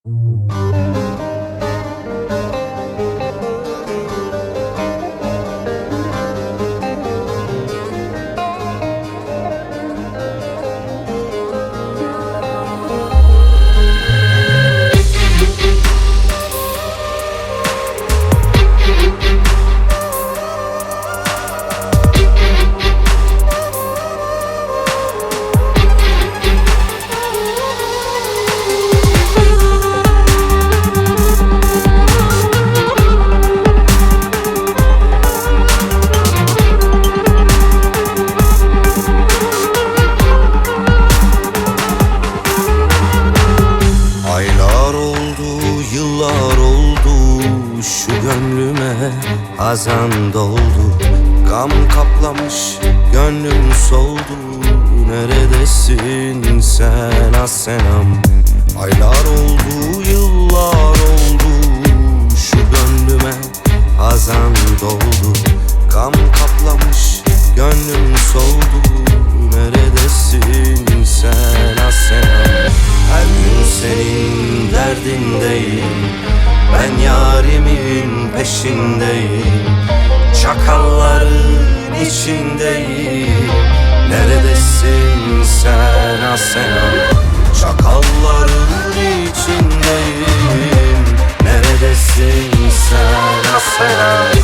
Aylar oldu, yıllar oldu, şu gönlüme hazan doldu. Gam kaplamış, gönlüm soldu. Neredesin sen Asenam? Aylar oldu, yıllar oldu, şu gönlüme hazan doldu. Gam kaplamış, gönlüm soldu. Neredesin sen Asenam? Her gün senin derdindeyim, ben yarimin peşindeyim. Çakalların içindeyim, neredesin sen Asenam? Çakalların içindeyim, neredesin sen Asenam?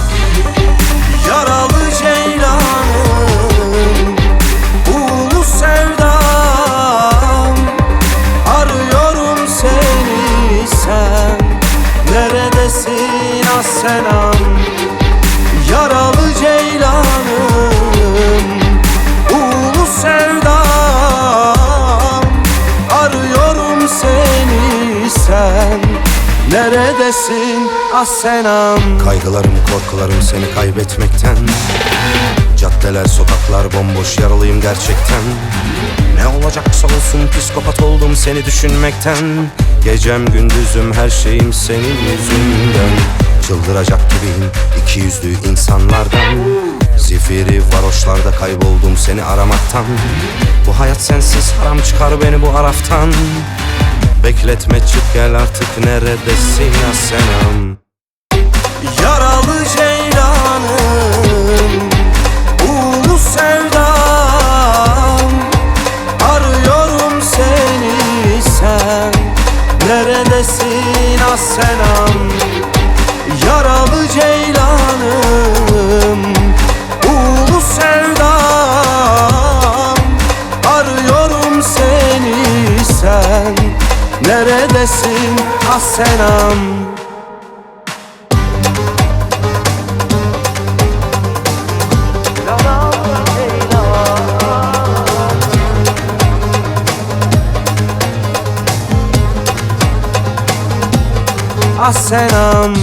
Yaralı ceylanım, ulu sevdam, arıyorum seni sen, neredesin Asenam? Yaralı ceylanım, ulu sevdam, arıyorum seni sen, neredesin Asenam? Kaygılarım, korkularım seni kaybetmekten. Caddeler, sokaklar bomboş, yaralıyım gerçekten. Ne olacaksa olsun psikopat oldum seni düşünmekten. Gecem gündüzüm her şeyim senin yüzünden. Çıldıracak gibiyim ikiyüzlü insanlardan. Zifiri varoşlarda kayboldum seni aramaktan. Bu hayat sensiz haram, çıkar beni bu araftan. Bekletme, çık gel artık, neredesin Asenam? Yaralı ceylanım, ulu sevdam, arıyorum seni sen, neredesin Asenam? Yaralı ceylanım, ulu sevdam, arıyorum seni sen, neredesin Asenam? Asenam.